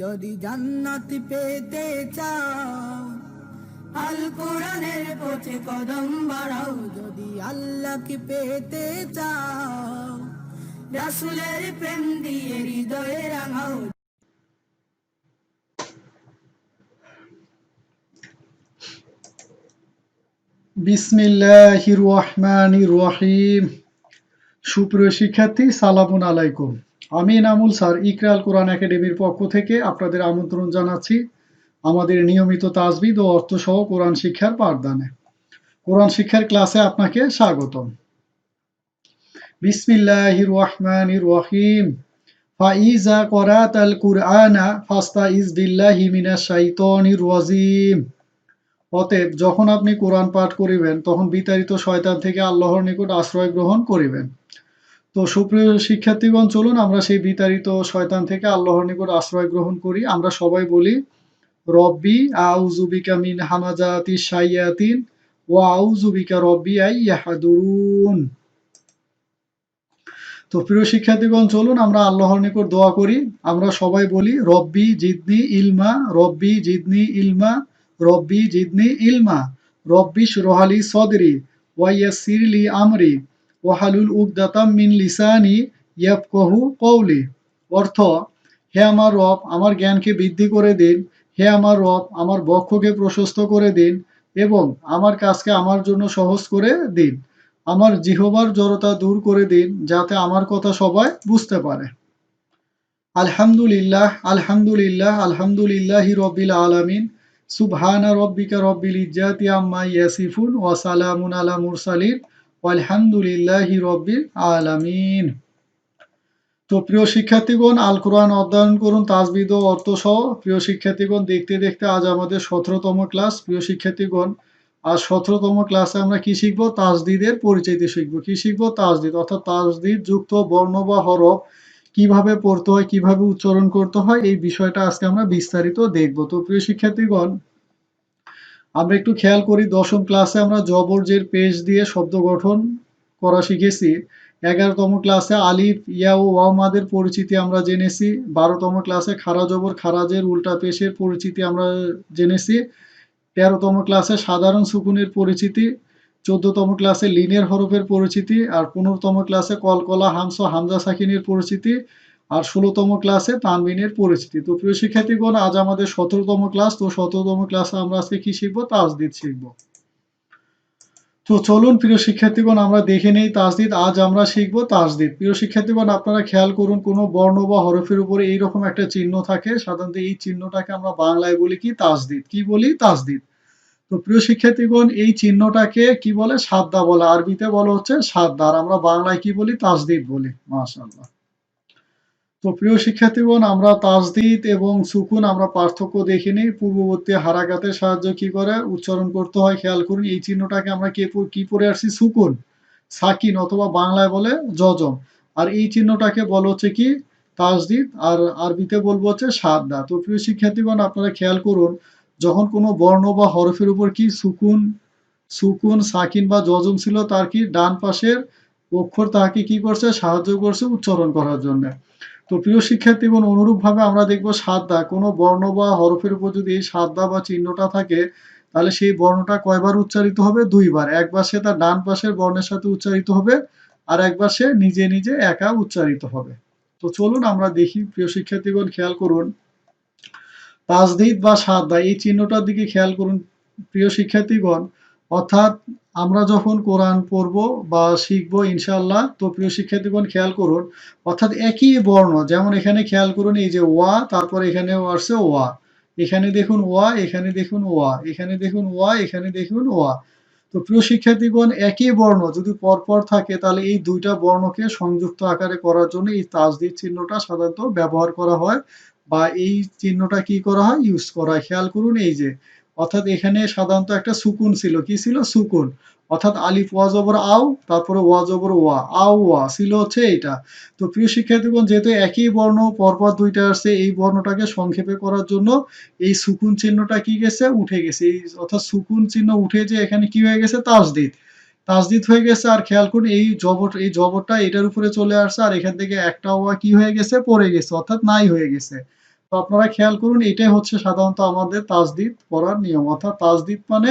যদি জান্নাত পেতে চাও আল কোরআনের পথে কদম বাড়াও, যদি আল্লাহকে পেতে চাও রাসূলের প্রেম দিয়ে হৃদয়ে রাঙাও। বিসমিল্লাহির রহমানির রহিম। সুপ্রিয় শিক্ষার্থী, সালামুন আলাইকুম। আমি এনামুল স্যার ইকরা আল কোরআন একাডেমির পক্ষ থেকে আপনাদের আমন্ত্রণ জানাচ্ছি আমাদের নিয়মিত তাজবিদ ও অর্থসহ কোরআন শিক্ষার পাঠদানে। কোরআন শিক্ষার ক্লাসে আপনাকে স্বাগতম। বিসমিল্লাহির রহমানির রহিম। ফাইজা করাতাল কুরআনা ফাস্তাইজ বিল্লাহি মিনাশ শাইতানির রাজিম। অতএব যখন আপনি কোরআন পাঠ করিবেন তখন বিতাড়িত শয়তান থেকে আল্লাহর নিকট আশ্রয় গ্রহণ করিবেন। তো সুপ্রিয় শিক্ষার্থীগণ, চলুন আমরা সেই বিতাড়িত শয়তান থেকে আল্লাহর নিকট আশ্রয় গ্রহণ করি। আমরা সবাই বলি, রব্বি আউযু বিকা মিন হামাজাতিশ শাইয়াতিন ওয়া আউযু বিকা রব্বি আই ইয়াহদুরুন। তো প্রিয় শিক্ষার্থীগণ, চলুন আমরা আল্লাহর নিকট দোয়া করি। আমরা সবাই বলি, রব্বি জিদনি ইলমা, রব্বি জিদনি ইলমা, রব্বি জিদনি ইলমা, রব্বি শরহ লি সদরি ওয়া ইয়াসসির লি আমরি ওয়াহলুল উকদাতাম মিন লিসানি ইয়াফকাহু কওলি। অর্থ, হে আমার রব, আমার জ্ঞানকে বৃদ্ধি করে দিন। হে আমার রব, আমার বক্ষকে প্রশস্ত করে দিন এবং আমার কাজকে আমার জন্য সহজ করে দিন। আমার জিহ্বার জড়তা দূর করে দিন, যাতে আমার কথা সবাই বুঝতে পারে। আলহামদুলিল্লাহ, আলহামদুলিল্লাহ, আলহামদুলিল্লাহি রব্বিল আলামিন। সুবহানা রব্বিকা রব্বিল ইজ্জাতি আম্মা ইয়াসিফুন ওয়া সালামুন আলা মুরসালিন ওয়ালহামদুলিল্লাহি রব্বিল আলামিন। তো প্রিয় শিক্ষার্থীগণ, আল কোরআন অধ্যয়ন করুন তাজবিদ ও অর্থ সহ। প্রিয় শিক্ষার্থীগণ, দেখতে দেখতে আজ আমাদের 17তম ক্লাস। প্রিয় শিক্ষার্থীগণ, আজ 17তম ক্লাসে আমরা কি শিখবো? তাজদিদের পরিচিতি শিখবো। কি শিখবো? তাজদিদ, অর্থাৎ তাজদিদ যুক্ত বর্ণ বা হরফ কিভাবে পড়তে হয়, কিভাবে উচ্চারণ করতে হয়, এই বিষয়টা আজকে আমরা বিস্তারিত দেখবো। তো প্রিয় শিক্ষার্থীগণ, আমরা একটু খেয়াল করি, 10ম ক্লাসে আমরা জবর জের পেশ দিয়ে শব্দ গঠন করা শিখেছি। 11তম ক্লাসে আলিফ, ইয়া ও ওয়াও মাদের পরিচিতি আমরা জেনেছি। 12তম ক্লাসে খারা জবর খারাজের উল্টা পেশের পরিচিতি আমরা জেনেছি। 13তম ক্লাসে সাধারণ সুকুনের পরিচিতি। 14তম ক্লাসে লিনের হরফের পরিচিতি। আর 15তম ক্লাসে কলকলা হামস হামজা সাকিনের পরিচিতি। আর 16তম ক্লাসে তানবিনের পরিচিতি। তো প্রিয় শিক্ষার্থীগণ, আজ আমাদের 17তম ক্লাস। তো 17তম ক্লাসে আমরা আজকে কি শিখবো? তাজদিদ শিখবো। তো চলুন প্রিয় শিক্ষার্থীগণ, আমরা দেখে নেই তাজদিদ। আজ আমরা শিখবো তাজদিদ। প্রিয় শিক্ষার্থীগণ, আপনারা খেয়াল করুন, কোনো বর্ণ বা হরফের উপরে এইরকম একটা চিহ্ন থাকে। সাধারণত এই চিহ্নটাকে আমরা বাংলায় বলি কি? তাজদিদ। কি বলি? তাজদিদ। তো প্রিয় শিক্ষার্থীগণ, এই চিহ্নটাকে কি বলে? সাদ্দা বলে। আরবিতে বলা হচ্ছে সাদ্দা, আর আমরা বাংলায় কি বলি? তাজদিদ বলি। মাশাআল্লাহ। তো প্রিয় শিক্ষার্থীগণ, আমরা তাজদিদ এবং সুকুন আমরা পার্থক্য দেখে নিই। পূর্ববর্তী হারাকাতের সাহায্যে কি করে উচ্চারণ করতে হয় খেয়াল করুন। এই চিহ্নটাকে আমরা কি পড়ে আসছি? সুকুন, সাকিন, অথবা বাংলায় বলে জজম। আর এই চিহ্নটাকে বলা হচ্ছে কি? তাজদিদ। আর আরবিতে বলবো হচ্ছে সাদ্দা। তো প্রিয় শিক্ষার্থীগণ, আপনারা খেয়াল করুন, যখন কোনো বর্ণ বা হরফের উপর কি সুকুন, সাকিন বা জজম ছিল, তার কি ডান পাশের অক্ষর তাকে কি করছে? সাহায্য করছে উচ্চারণ করার জন্য। তো প্রিয় শিক্ষার্থীগণ, অনুরূপভাবে আমরা দেখবো সাদ্দা, কোনো বর্ণ বা হরফের উপর যদি এই সাদ্দা বা চিহ্নটা থাকে, তাহলে সেই বর্ণটা কয়বার উচ্চারিত হবে? 2 বার। একবার সে তার ডান পাশের বর্ণের সাথে উচ্চারিত হবে, আর একবার সে নিজে নিজে একা উচ্চারিত হবে। তো চলুন আমরা দেখি। প্রিয় শিক্ষার্থীগণ, খেয়াল করুন, তাজদিদ বা সাদ্দা এই চিহ্নটার দিকে খেয়াল করুন প্রিয় শিক্ষার্থীগণ। অর্থাৎ আমরা যখন কোরআন পড়বো বা শিখবো ইনশাআল্লাহ, তো প্রিয় শিক্ষার্থীগণ খেয়াল করুন, অর্থাৎ একই বর্ণ, যেমন এখানে খেয়াল করুন, এই যে ওয়া, তারপর এখানে আসছে ওয়া, এখানে দেখুন ওয়া, এখানে দেখুন ওয়া, এখানে দেখুন ওয়া, এখানে দেখুন ওয়া। তো প্রিয় শিক্ষার্থীগণ, একই বর্ণ যদি পরপর থাকে, তাহলে এই দুইটা বর্ণকে সংযুক্ত আকারে করার জন্য এই তাজদিদ চিহ্নটা সাধারণত ব্যবহার করা হয়, বা এই চিহ্নটা কি করা হয়? ইউজ করা হয়। খেয়াল করুন, এই যে, অর্থাৎ এখানে সাধারণত একটা সুকুন ছিল। কি ছিল? সুকুন। অর্থাৎ আলিফ ওয়া জবর আও, তারপরে ওয়া জবর ওয়া, আও ওয়া ছিল হচ্ছে এইটা। তো প্রিয় শিক্ষার্থীগণ, যেহেতু একই বর্ণ পরপর দুইটা আসছে, এই বর্ণটাকে সংক্ষেপে করার জন্য এই সুকুন চিহ্নটা কি গেছে? উঠে গেছে। এই অর্থাৎ সুকুন চিহ্ন উঠে যে এখানে কি হয়ে গেছে? তাজদিদ। তাজদিদ হয়ে গেছে। আর খেয়াল করুন, এই জবরটা এটার উপরে চলে আসছে, আর এখান থেকে একটা ওয়া কি হয়ে গেছে? পড়ে গেছে, অর্থাৎ নাই হয়ে গেছে। তো আপনারা খেয়াল করুন, এটাই হচ্ছে সাধারণত আমাদের তাজদিদ পড়ার নিয়ম। অর্থাৎ তাজদিদ মানে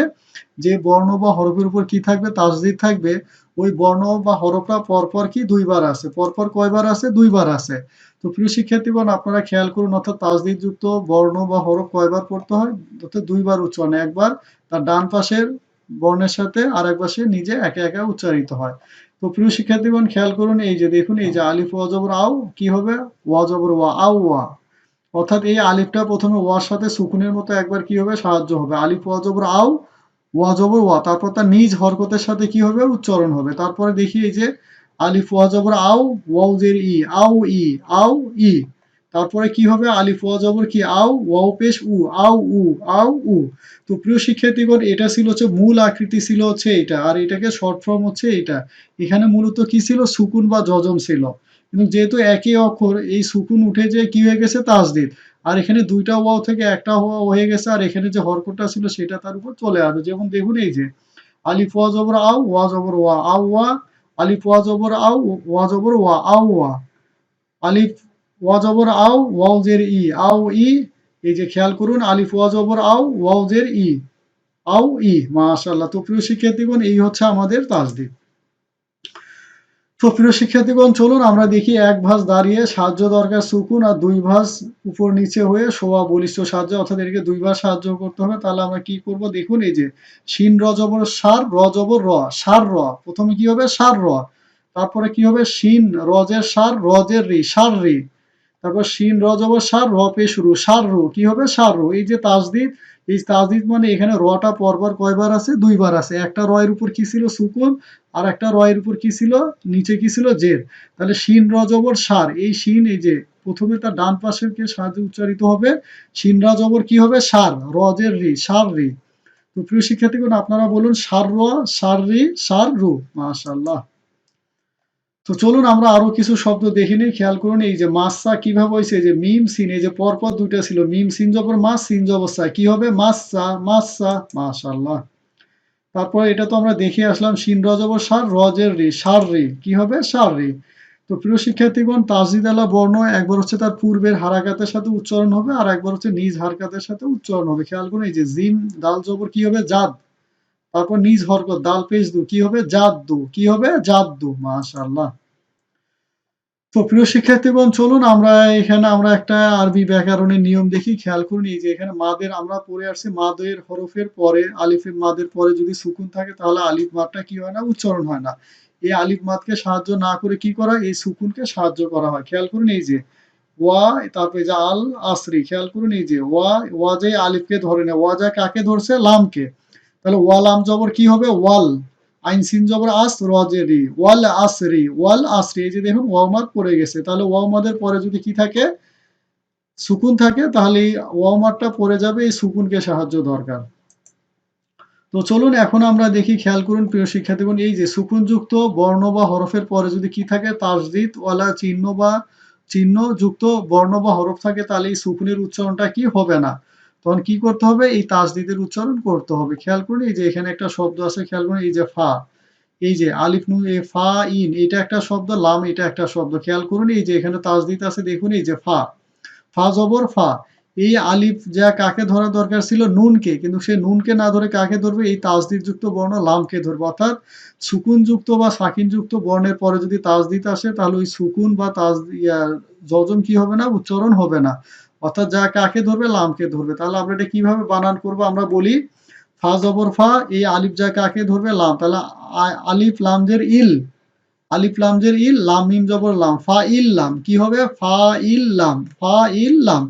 যে বর্ণ বা হরফের উপর কি থাকবে, তাজদিদ থাকবে, ওই বর্ণ বা হরফটা পরপর কি দুইবার আছে। পরপর কয়বার আছে? দুইবার আছে। তো প্রিয় শিক্ষার্থীগণ, আপনারা খেয়াল করুন, অর্থাৎ তাজদিদ যুক্ত বর্ণ বা হরফ কয়বার পড়তে হয়? অর্থাৎ দুইবার উচ্চারণ, একবার তার ডান পাশের বর্ণের সাথে আর একবার সে নিজে একা একা উচ্চারিত হয়। তো প্রিয় শিক্ষার্থীগণ খেয়াল করুন, এই যে দেখুন, এই যে আলিফ ওয়া জবর আও কি হবে? ওয়া জবর ওয়া, আও ওয়া। অর্থাৎ এই আলিফটা প্রথমে ওয়ার সাথে সুকুনের মতো একবার কি হবে? সাহায্য হবে। আলিফ ওয়া জবর আও, ওয়া জবর ওয়া, তারপর তার নিজ হরকতের সাথে কি হবে? উচ্চারণ হবে। তারপরে দেখি এই যে আলিফ ওয়া জবর আও, ওয়াও জের ই, আও ই, আও ই। তারপরে কি হবে? আলিফ ওয়া জবর কি? আও, ওয়াও পেশ উ, আও উ, আও উ। তো প্রিয় শিক্ষার্থীগণ, এটা ছিল হচ্ছে মূল আকৃতি ছিল হচ্ছে এটা, আর এটাকে শর্ট ফর্ম হচ্ছে এটা। এখানে মূলত কি ছিল? সুকুন বা যজম ছিল। কিন্তু যেহেতু একই অক্ষর, এই সুকুন উঠে যে কি হয়ে গেছে? তাসদিদ। আর এখানে দুইটা ওয়াও থেকে একটা ওয়াও হয়ে গেছে, আর এখানে যে হরকতটা ছিল সেটা তার উপর চলে আসবে। যেমন দেখুন, এই যে আলিফ ওয়া জবর আও, ওয়া জবর ওয়া, আও ওয়া। আলিফ ওয়া জবর আও, ওয়া জবর ওয়া, আও ওয়া। আলিফ ওয়া জবর আও, ওয়াও জের ই, আও ই। এই যে খেয়াল করুন, আলিফ ওয়া জবর আও, ওয়াও জের ই, আও ই। মাশাআল্লাহ। তো প্রিয় শিক্ষার্থীগণ, এই হচ্ছে আমাদের তাসদিদ। তো প্রিয় শিক্ষার্থীগণ, চলুন আমরা দেখি এক ভাঁজ দাঁড়িয়ে সাহায্য দরকার সুকুন, আর দুই ভাঁজ উপর নিচে হয়ে শোয়া বলিষ্ঠ সাহায্য, অর্থাৎ এটাকে দুই ভাঁজ সাহায্য করতে হবে। তাহলে আমরা কি করব? দেখুন, এই যে শিন র জবর সার, র জবর র, সার র। প্রথমে কি হবে? সার র। তারপরে কি হবে? শিন রজের সার, রজের রি, সার রি। তারপর শিন র জবর সার, র পেশ রু, সার রু। কি হবে? সার রু। এই যে তাসদিদ, এই তাসদিদ মানে এখানে রটা পরপর কয়বার আছে? দুইবার আছে। একটা র এর উপর কি ছিল? সুকুন। আর একটা র এর উপর কি ছিল? নিচে কি ছিল? জের। তাহলে শিন র জবর সার, এই শিন, এই যে প্রথমে তার ডান পাশের কে সাহায্যে উচ্চারিত হবে। শিন রা জবর কি হবে? সার, রজের রি, সার রি। তো প্রিয় শিক্ষার্থীগণ, আপনারা বলুন সার র, সার রি, সার রু। মাশাআল্লাহ। তো চলুন আমরা আরো কিছু শব্দ দেখে নিই। খেয়াল করুন, এই যে মাসা কিভাবে হয়েছে? যে মিম সিন, এই যে পরপর দুইটা ছিল, মিম সিন জবর মাস, সিন জবর সা, কি হবে? মাসা, মাসা। মাশাআল্লাহ। তারপর এটা তো আমরা দেখে আসলাম, শিন র জবর সার, রজের রি, সার রি। কি হবে? সার রি। তো প্রিয় শিক্ষার্থীগণ, তাসদিদ আলা বর্ণ একবার হচ্ছে তার পূর্বের হারাকাতের সাথে উচ্চারণ হবে, আর একবার হচ্ছে নিজ হারকাতের সাথে উচ্চারণ হবে। খেয়াল করুন, এই যে জিম দাল জবর কি হবে? জাদ। তারপর নিজ হরকত দাল পেশ দু, কি হবে? জাদ্দু। কি হবে? জাদ্দু। মাশাআল্লাহ। তো প্রিয় শিক্ষার্থীগণ, চলুন আমরা একটা আরবি ব্যাকরণের নিয়ম দেখি। খেয়াল করুন, এই যে এখানে মাদের আমরা পড়ে আসছি, মাদের হরফের পরে, আলিফের মাদের পরে যদি সুকুন থাকে তাহলে আলিফ মাদটা কি হয় না? উচ্চারণ হয় না। এই আলিফ মাদকে সাহায্য না করে কি করা হয়? এই সুকুনকে সাহায্য করা হয়। খেয়াল করুন, এই যে ওয়া, তারপরে যে আল আসরি। খেয়াল করুন, এই যে ওয়া, ওয়া যে আলিফকে ধরে না, ওয়া যা কাকে ধরছে? লামকে। তাহলে ওয়াল আম জবর কি হবে? ওয়াল। আইন সিন জবর আস, রজেরি, ওয়াল আসরি, ওয়াল আসরি। এই যে দেখুন, ওয়ামাদ পড়ে গেছে। তাহলে ওয়ামাদের পরে যদি কি থাকে? সুকুন থাকে, তাহলে এই ওয়ামাদটা পড়ে যাবে, এই সুকুনকে সাহায্য দরকার। তো চলুন এখন আমরা দেখি। খেয়াল করুন প্রিয় শিক্ষার্থীগণ, এই যে সুকুনযুক্ত বর্ণ বা হরফের পরে যদি কি থাকে? তাসদিদ ওয়ালা চিহ্ন বা চিহ্ন যুক্ত বর্ণ বা হরফ থাকে, তাহলে এই সুকুনের উচ্চারণটা কি হবে না। তখন কি করতে হবে? এই তাসদিদের উচ্চারণ করতে হবে। খেয়াল করুন, এই যে এখানে একটা শব্দ আছে। খেয়াল করুন, এই যে ফা, এই যে আলিফ নুন এ ফা ইন, এটা একটা শব্দ, লাম এটা একটা শব্দ। খেয়াল করুন, এই যে এখানে তাসদিদ আছে, দেখুন এই যে ফা, ফা জবর ফা। এই আলিফ যা কাকে ধরা দরকার ছিল? নুনকে, কিন্তু সে নুনকে না ধরে কাকে ধরবে? এই তাসদিদ যুক্ত বর্ণ লামকে ধরবে। অর্থাৎ সুকুন যুক্ত বা সাকিন যুক্ত বর্ণের পরে যদি তাসদিদ আসে, তাহলে ওই সুকুন বা জজম কি হবে না? উচ্চারণ হবে না। অর্থাৎ যা কাকে ধরবে? লামকে ধরবে। তাহলে আমরা এটা কিভাবে বানান করব? আমরা বলি ফা জবর ফা, এই আলিফ যা কাকে ধরবে? লাম। তাহলে আলিফ লামজের ইল, আলিফ লামজের ইল, লাম মিম জবর লাম, ফা ইল লাম। কি হবে? ফা ইল লাম, ফা ইল লাম।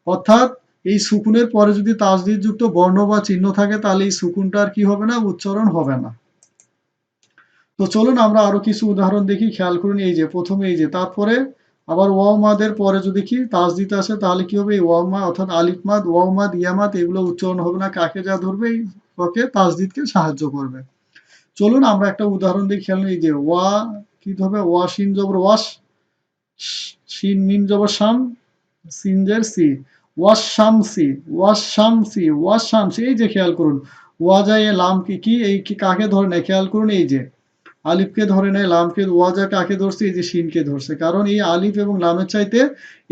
অর্থাৎ এই সুকুনের পরে যদি তাসদিদ যুক্ত বর্ণ বা চিহ্ন থাকে, তাহলে এই সুকুনটার কি হবে না? উচ্চারণ হবে না। তো চলুন আমরা আরো কিছু উদাহরণ দেখি। খেয়াল করুন, এই যে প্রথমে এই যে তারপরে আবার ওয়াও মাদের পরে যদি কি তাসদিদ আসে, তাহলে কি হবে? এই ওয়াও মা, অর্থাৎ আলিফ মাদ, ওয়াও মাদ, ইয়া মাদ, এগুলো উচ্চারণ হবে না। কাকে যা ধরবে? এই ওকে তাসদিদকে সাহায্য করবে। চলুন আমরা একটা উদাহরণ দিয়ে খেয়াল, এই যে ওয়া কি হবে? ওয়া শিন জবর ওয়াশ, শিন মিম জবর শাম, সিনজের C, wash Samsi, wash Samsi, wash Samsi. এই যে খেয়াল করুন, ওয়া যায় লাম কি কি, এই কি কাকে ধরে নেয়? খেয়াল করুন, এই যে আলিফকে ধরে নেয়, লামকে, ওয়াজা কাকে ধরছে, এই যে শিনকে ধরছে। কারণ এই আলিফ এবং লামের চাইতে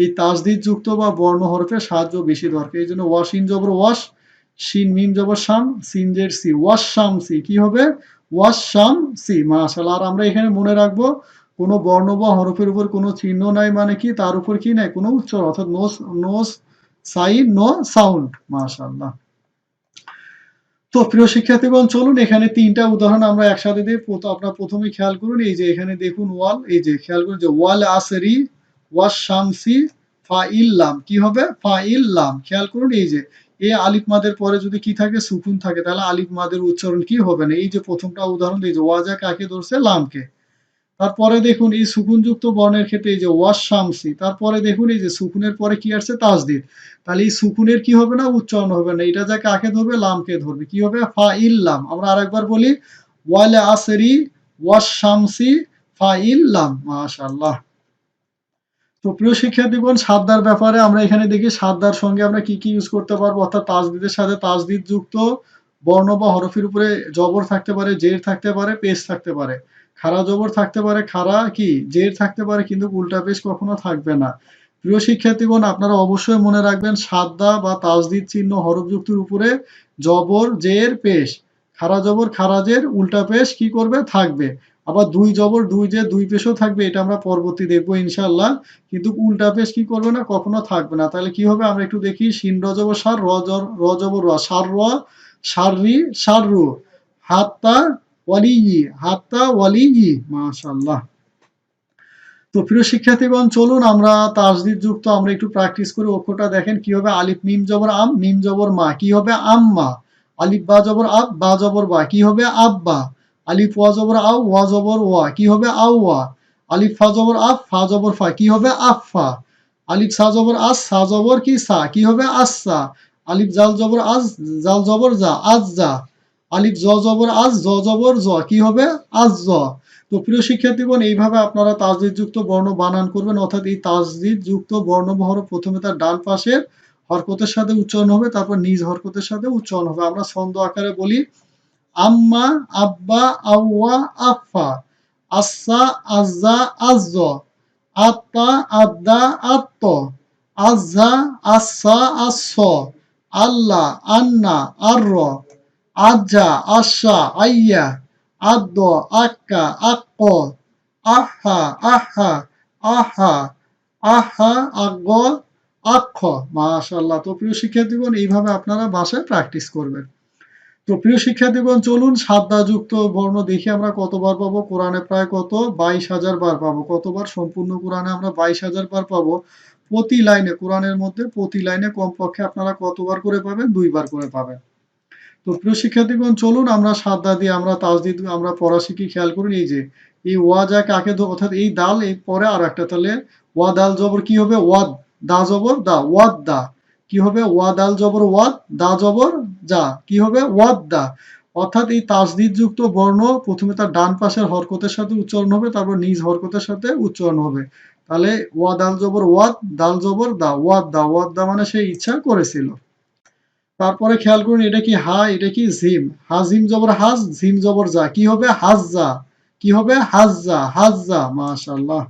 এই তাসদিদ যুক্ত বা বর্ণ হরফের সাহায্য বেশি দরকার। এই জন্য ওয়া শিন জবর ওয়াশ, শিন মিম জবর শাম, সিন জের সি, ওয়াশ শাম সি, কি হবে, ওয়াশ শাম সি। মাশাআল্লাহ। আর আমরা এখানে মনে রাখবো কোনো বর্ণ বা হরফের উপর কোনো চিহ্ন নাই মানে কি, তার উপর কি নাই, কোনো উচ্চারণ, অর্থাৎ no no sign, no sound. মাশাআল্লাহ। তো প্রিয় শিক্ষার্থীগণ, চলুন এখানে 3টা উদাহরণ আমরা একসাথে দিই। আপনারা প্রথমেই খেয়াল করুন, এই যে এখানে দেখুন ওয়াল, এই যে খেয়াল করুন যে ওয়াল আসরি, ওয়াশ শামসি, ফাইল্লাম, কি হবে, ফাইল্লাম। খেয়াল করুন এই যে এই আলিফ মাদের পরে যদি কি থাকে, সুকুন থাকে, তাহলে আলিফ মাদের উচ্চারণ কি হবে না। এই যে প্রথমটা উদাহরণ, এই যে ওয়াজা কাকে ধরছে, লামকে। তারপরে দেখুন এই সুকুনযুক্ত বর্ণের ক্ষেত্রে এই যে ওয়াশ শামসি, তারপরে দেখুন এই যে সুকুনের পরে কি আসছে, তাসদিদ। তাহলে এই সুকুনের কি হবে না, উচ্চারণ হবে না। এটা যা কাকে ধরবে, লামকে ধরবে, কি হবে, ফাইল্লাম। আমরা আরেকবার বলি, ওয়াল আসরি, ওয়াশ শামসি, ফাইল্লাম। মাশাআল্লাহ। তো প্রিয় শিক্ষার্থীগণ, সাদ্দার ব্যাপারে আমরা এখানে দেখি সাদ্দার সঙ্গে আমরা কি কি ইউজ করতে পারবো, অর্থাৎ তাসদিদের সাথে তাসদিদ যুক্ত বর্ণ বা হরফের উপরে জবর থাকতে পারে, জের থাকতে পারে, পেশ থাকতে পারে, খাড়া জবর থাকতে পারে, খাড়া কি জের থাকতে পারে, কিন্তু উল্টা পেশ কখনো থাকবে না। প্রিয় শিক্ষার্থীগণ, আপনারা অবশ্যই মনে রাখবেন সাদ্দা বা তাসদিদ চিহ্ন হরফ যুক্তির উপরে জবর, জের, পেশ, খাড়া জবর, খাড়া জের, উল্টা পেশ কি করবে, থাকবে। আবার দুই জবর, দুই জের, দুই পেশও থাকবে, এটা আমরা পরবর্তী দেখবো ইনশাআল্লাহ। কিন্তু উল্টা পেশ কি করবে না, কখনো থাকবে না। তাহলে কি হবে, আমরা একটু দেখি, শিন রজব সার, রজবর র, সার র, সাররি, সাররু, হাত্তা ওয়ালিয়ি, হাত্তা ওয়ালিয়ি। মাশাআল্লাহ। তো প্রিয় শিক্ষার্থীগণ, চলুন আমরা তাসদিদ যুক্ত আমরা একটু প্র্যাকটিস করি। অক্ষরটা দেখেন কি হবে, আলিফ মিম জবর আম, মিম জবর মা, কি হবে, আম্মা। আলিফ বা জবর আব, বা জবর বা, কি হবে, আব্বা। আলিফ ওয়া জবর আও, ওয়া জবর ওয়া, কি হবে, আউয়া। আলিফ ফা জবর আফ, ফা জবর ফা, কি হবে, আফফা। আলিফ সা জবর আস, সা জবর কি সা, কি হবে, আচ্ছা। আলিফ জাল জবর আজ, জাল জবর যা, আজ যা। আলিফ জ জবর আজ, জ জবর জ, কি হবে, আজ জ। তো প্রিয় শিক্ষার্থীগণ, এইভাবে আপনারা তাসদিদ যুক্ত বর্ণ বানান করবেন, অর্থাৎ এই তাসদিদ যুক্ত বর্ণবহর প্রথমে তার ডান পাশের হরকতের সাথে উচ্চারণ হবে, তারপর নিজ হরকতের সাথে উচ্চারণ হবে। আমরা ছন্দ আকারে বলি, আম্মা, আব্বা, আউয়া, আফফা, আচ্ছা, আজ্জা, আজ্জ, আত্তা, আদ্দা, আত্ত, আজ্জা, আচ্ছা, আচ্ছ, আল্লাহ, আন্না, আর্র, আজ্জা, আশা, আইয়া, আদ্দ, আক্কা, আক্ক, আহা, আহা, আহা, আহা, আগ্গ, আক্ষ। মাশাআল্লাহ। তো প্রিয় শিক্ষার্থীগণ, এইভাবে আপনারা বাসায় প্র্যাকটিস করবেন। তো প্রিয় শিক্ষার্থীগণ, চলুন সাদ্দা যুক্ত বর্ণ দেখি আমরা কতবার পাবো। কোরআনে প্রায় কত, 22,000 বার পাবো। কতবার, সম্পূর্ণ কোরআনে আমরা 22,000 বার পাবো। প্রতি লাইনে, কোরআনের মধ্যে প্রতি লাইনে কমপক্ষে আপনারা কতবার করে পাবেন, 2 বার করে পাবেন। তো প্রিয় শিক্ষার্থীগণ, চলুন আমরা সাদ্দা দিয়ে আমরা তাসদিদ আমরা পড়া শিখি। খেয়াল করুন এই যে এই ওয়া যা কাকে অর্থাৎ এই দাল, এই পরে আর একটা, তাহলে ওয়া দাল জবর কি হবে, ওয়াদ, দা জবর দা, ওয়াদ দা, কি হবে, ওয়া দাল জবর ওয়াদ, দা জবর যা, কি হবে, ওয়াদ দা। অর্থাৎ এই তাসদিদ যুক্ত বর্ণ প্রথমে তার ডান পাশের হরকতের সাথে উচ্চারণ হবে, তারপর নিজ হরকতের সাথে উচ্চারণ হবে। তাহলে ওয়া দাল জবর ওয়াদ, দাল জবর দা, ওয়াদ দা, ওয়াদ দা মানে সে ইচ্ছা করেছিল। তারপরে খেয়াল করুন এটা কি হা, এটা কি জিম, হাজিম জবর হাজ, জিম জবর যা, কি হবে, হাজ্জা, কি হবে, হাজ্জা, হাজ্জা। মাশাআল্লাহ।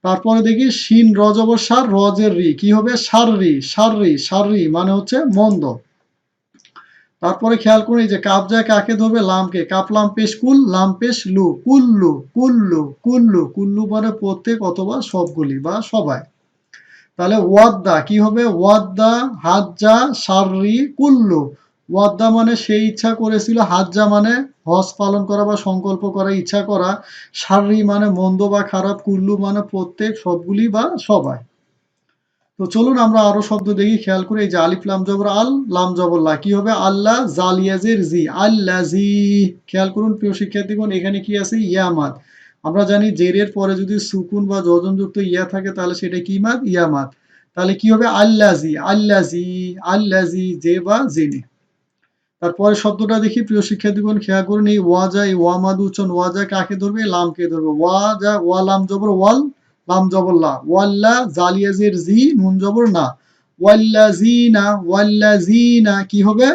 তারপরে দেখি শিন র জবর সার, রজের রি, কি হবে, সাররি, সাররি, সাররি মানে হচ্ছে মন্দ। তারপরে খেয়াল করুন এই যে কাপ যায় কাকে ধরবে, লামকে, কাপ লাম পেশ কুল, লাম পেশ লু, কুল্লু, কুল্লু, কুল্লু, কুল্লু মানে প্রত্যেক অথবা সবগুলি বা সবাই। তাহলে ওয়াদ্দা কি হবে, ওয়াদ্দা, হাজ্জা, সাররি, কুল্লু। ওয়াদ্দা মানে সে ইচ্ছা করেছিল, হাজ্জা মানে হজ পালন করা বা সংকল্প করা, ইচ্ছা করা, সাররি মানে মন্দ বা খারাপ, কুল্লু মানে প্রত্যেক সবগুলি বা সবাই। তো চলুন আমরা আরো শব্দ দেখি। খেয়াল করে এই যে আলিফ লাম জবর আল, লাম জবর লা, কি হবে, আল্লাহ, জালিয়াজের জি, আল্লাজি। খেয়াল করুন প্রিয় শিক্ষার্থীগণ, এখানে কি আছে, ইয়ামাদ। আমরা জানি জেরের পরে যদি সুকুন বা যজনযুক্ত ইয়া থাকে তাহলে সেটা কি মাদ, ইয়ামাদ। তাহলে কি হবে, আল্লাজি, আল্লাজি, আল্লাজি, যে বা জেনে। তারপরে শব্দটা দেখি প্রিয় শিক্ষার্থীগণ, খেয়াল করুন এই ওয়াজা, এই ওয়ামাদ উচ্চারণ, ওয়াজা কাকে ধরবে, লামকে ধরবে। ওয়াজা, ওয়া লাম জবর ওয়াল, লাম জবর লা, ওয়াল্লা, জালিয়াজের জি, নুন জবর না, ওয়াল্লাজিনা, ওয়াল্লাজিনা, কি হবে,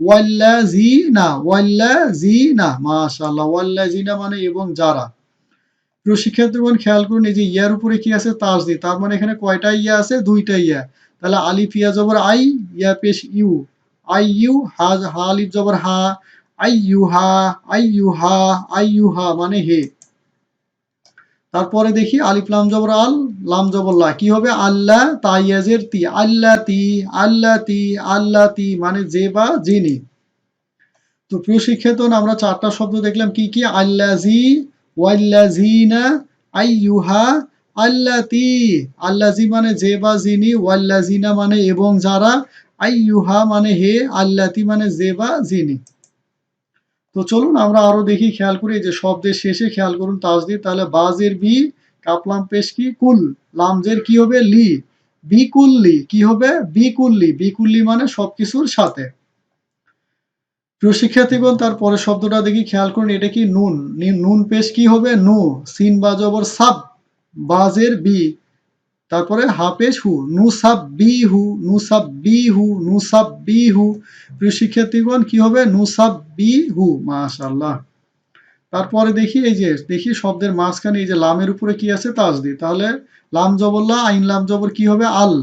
ওয়াল্লাযিনা, ওয়াল্লাযিনা, মাশাআল্লাহ, ওয়াল্লাযিনা মানে এবং যারা। প্রিয় শিক্ষার্থীগণ খেয়াল করুন, এই যে ইয়ার উপরে কি আছে? তাসদিদ। তার মানে এখানে কয়টা ইয়া আছে? দুইটা ইয়া। তাহলে আলিফ ইয়া জবর আই, ইয়া পেশ ইউ, আই ইউ, হা হা আলিফ জবর হা, আই ইউ হা, আই ইউ হা, আই ইউ হা মানে হে। তারপরে দেখি আলিফ লাম জবর আল, লাম জবর লা, কি হবে? আল্লাহ, তাইয়াজের তি, আল্লাতি, আল্লাতি, আল্লাতি মানে যে বা যিনি। তো প্রিয় শিক্ষার্থীগণ আমরা চারটা শব্দ দেখলাম, কি কি? আল্লাজি, ওয়াল্লাজিনা, আইয়ুহা, আল্লাতি। আল্লাজি মানে যে বা যিনি, ওয়াল্লাজিনা মানে এবং যারা, আইয়ুহা মানে হে, আল্লাতি মানে যে বা যিনি। তো চলুন আমরা আরো দেখি, খেয়াল করি যে শব্দের শেষে খেয়াল করুন তাসদিদ। তাহলে বাজের বি, কাপলাম পেশ কি? কুল, লামজের কি হবে? লি, বিকুল্লি, কি হবে? বিকুল্লি, বিকুল্লি মানে সবকিছুর সাথে। প্রিয় শিক্ষার্থীগণ তার পরের শব্দটা দেখি, খেয়াল করুন, এটা কি? নুন, নুন পেশ কি হবে? নু, সিন বা জবর সাব, বাজের বি, তারপরে হা পেশ হু, নুসাব্বিহু, নুসাব্বিহু, নুসাব্বিহু। প্রিয় শিক্ষার্থীগণ কি হবে? নুসাব্বিহু, মাশাআল্লাহ। তারপরে দেখি, এই যে দেখি শব্দের মাঝখানে এই যে লামের উপরে কি আছে? তাসদিদ। তাহলে লাম জবর লা, আইন লাম জবর কি হবে? আল,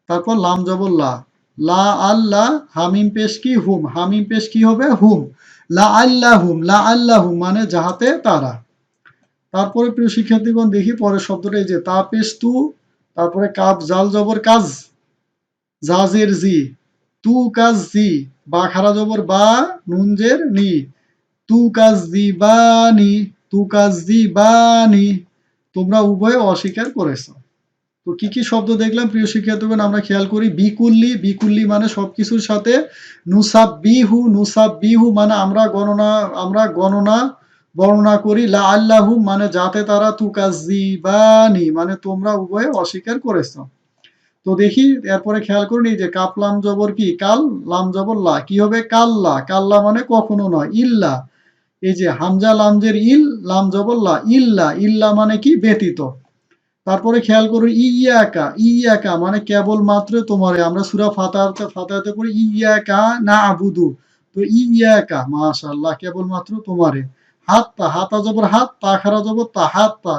তারপর লাম জবর লা, লা আল্লাহ, হামিম পেশ কি? হুম, হামিম পেশ কি হবে? হুম, লা আল্লাহুম, লা আল্লাহুম মানে যাহাতে তারা। তারপরে প্রিয় শিক্ষার্থীগণ দেখি পরের শব্দটা, এই যে তা পেশ তু, তারপরে কাব জাল জবর কাজ, জাজের জি, তু কাজ জি, বা খারা জবর বা, নুনজের নি, তু কাজ জি বানি, তু কাজ জি বানি, তোমরা উভয়ে অস্বীকার করেছ। তো কি কি শব্দ দেখলাম প্রিয় শিক্ষার্থীগণ? আমরা খেয়াল করি, বিকুল্লি, বিকুল্লি মানে সবকিছুর সাথে, নুসাব্বিহু, নুসাব্বিহু মানে আমরা গণনা বর্ণনা করি, লা আল্লাহু মানে যাতে তারা, তুকাজ্জিবানি মানে তোমরা উভয়ে অস্বীকার করেছ। তো দেখি এরপরে খেয়াল করুন, এই যে কাপ লাম জবর কি? কাল, লাম জবর লা, কি হবে? কাল্লা, কাল্লা মানে কখনো নয়, ইল্লা, এই যে হামজা লামজের ইল, লাম জবর লা, ইল্লা, ইল্লা মানে কি? ব্যতীত। তারপরে খেয়াল করুন, ইয়াকা, ইয়াকা মানে কেবল মাত্র তোমারে। আমরা সূরা ফাতিহাতে পড়ি ইয়াকা না'বুদু, তো ইয়াকা, মাশাআল্লাহ, কেবল মাত্র তোমারে। হাত্তা, হাতা জবর হাত, তা খারা জবর তা, হাত্তা,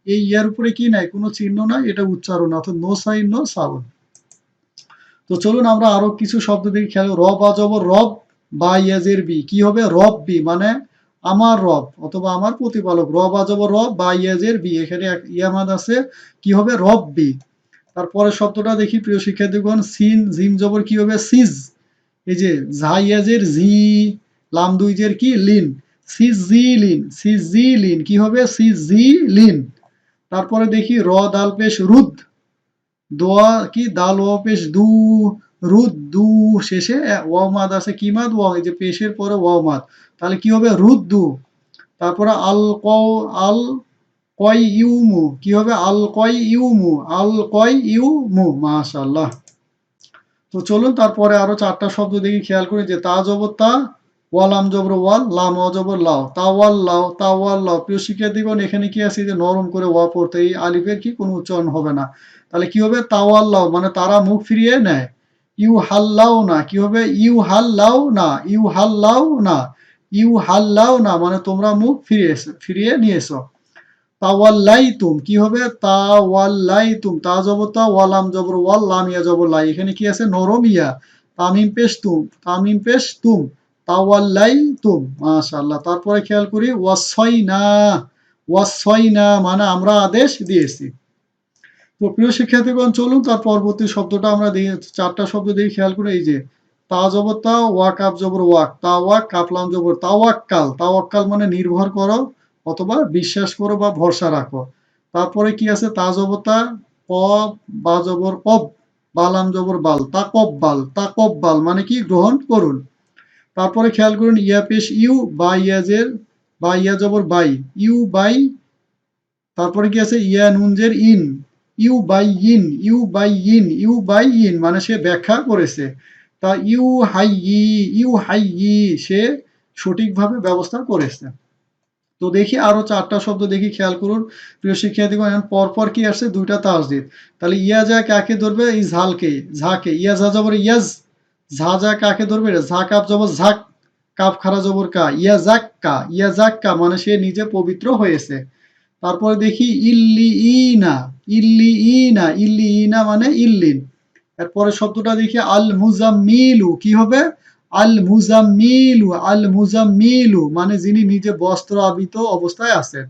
এই ইয়ার উপরে কি নাই? কোনো চিহ্ন নাই, এটা উচ্চারণ, অর্থাৎ নো সাইন নো সাউন্ড। তো চলুন আমরা আরো কিছু শব্দ দেখি, খেয়াল। রব আজবর রব, বা ইয়াজের বি, কি হবে? রব্বি মানে আমার রব অথবা আমার প্রতিপালক। রব আজবর রব, বা ইয়াজের বি, এখানে এক ইয়ামাদ আছে, কি হবে? রব্বি। তারপরে শব্দটা দেখি প্রিয় শিক্ষার্থীগণ, সিন জিম জবর কি হবে? সিজ, এই যে জাইয়াজের জি, লাম দুইজের কি? লিন, সিজিলিন, সিজিলিন কি হবে? সিজিলিন। তারপরে দেখি র দাল পেশ রুদ, দোয়া কি? দাল ওয়া পেশ দু, রুদ্দু, শেষে ওয়াও মাদ আছে, কি মাদ? ওয়াও, এই যে পেশের পরে ওয়াও মাদ, তাহলে কি হবে? রুদ্দু। তারপরে আল কও, আল কয় ইউমু, কি হবে? আল কয় ইউমু, আল কয় ইউমু, মাশাআল্লাহ। তো চলুন তারপরে আরো চারটা শব্দ দেখি, খেয়াল করি, যে তা জবর তা, ওয়াল আম জবর ওয়াল, লাম ওয়া জবর লাও, তাওয়াল লাও, তাওয়াল লাও। প্রিয় শিক্ষার্থীগণ এখানে কি আছে? যে নরম করে ওয়া পড়তে, এই আলিফের কি কোনো উচ্চারণ হবে না, তাহলে কি হবে? তাওয়াল লাও মানে তারা মুখ ফিরিয়ে নেয়। ইউ হাল্লাও না, কি হবে? ইউ হাল্লাও না, ইউ হাল্লাও না, ইউ হাল্লাও না মানে তোমরা মুখ ফিরিয়ে নিয়েছো। তাওয়াল্লাইতুম, কি হবে? তাওয়াল্লাইতুম, তা জবর তা, ওয়ালাম জবর ওয়াল, লাম ইয়া জবর লাই, এখানে কি আছে? নরম ইয়া, তামিম পেশ তুম, তামিম পেশ তুম, তাওয়াল্লাইতুম, মাশাআল্লাহ। তারপরে খেয়াল করি, ওয়াসাইনা, ওয়াসাইনা মানে আমরা আদেশ দিয়েছি। তো প্রিয় শিক্ষার্থীগণ চলুন তার পরবর্তী শব্দটা আমরা দেখি, চারটা শব্দ দেখি, খেয়াল করে, এই যে তা জবর তা, ওয়া কাপ জবর ওয়াক, তা ওয়াক, কাপলাম জবর তাওয়াক্কাল, তাওয়াক্কাল মানে নির্ভর করো অথবা বিশ্বাস করো বা ভরসা রাখো। তারপরে কি আছে? তা জবর তা, ক, বা জবর কব, বালাম জবর বাল, তাকব্বাল, তাকব্বাল মানে কি? গ্রহণ করুন। তারপরে খেয়াল করুন, ইয়া পেশ ইউ, বা ইয়াজের, বা ইয়া জবর বাই, ইউ বাই, তারপরে কি আছে? ইয়া নুনজের ইন, ইউ বাই ইন, ইউ বাই ইন, ইউ বাই ইন মানে সে ব্যাখ্যা করেছে। তা ইউ হাই ই, ইউ হাই ই সে সঠিকভাবে ব্যবস্থা করেছে। তো দেখি আরো চারটা শব্দ দেখি, খেয়াল করুন প্রিয় শিক্ষার্থীগণ। পরপর কি আসছে? দুইটা তাসদিদ। তাহলে ইয়াজা কাকে ধরবে? এই ঝালকে, ঝাকে, ইয়াজা জবর ইয়াজ, ঝা যা কাকে ধরবে, ঝা কাপ জবর ঝাক, কাপ খারা জবর কা, ইয়া জাক্কা, ইয়া জাক্কা মানে সে নিজে পবিত্র হয়েছে। তারপরে দেখি ইল্লি ইনা, ইল্লি ইনা, ইল্লি ইনা মানে ইল্লিন। এরপরে শব্দটা দেখি আল মুজাম্মিলু, কি হবে, আল মুজাম্মিলু, আল মুজাম্মিলু মানে যিনি নিজে বস্ত্র আবৃত অবস্থায় আছেন।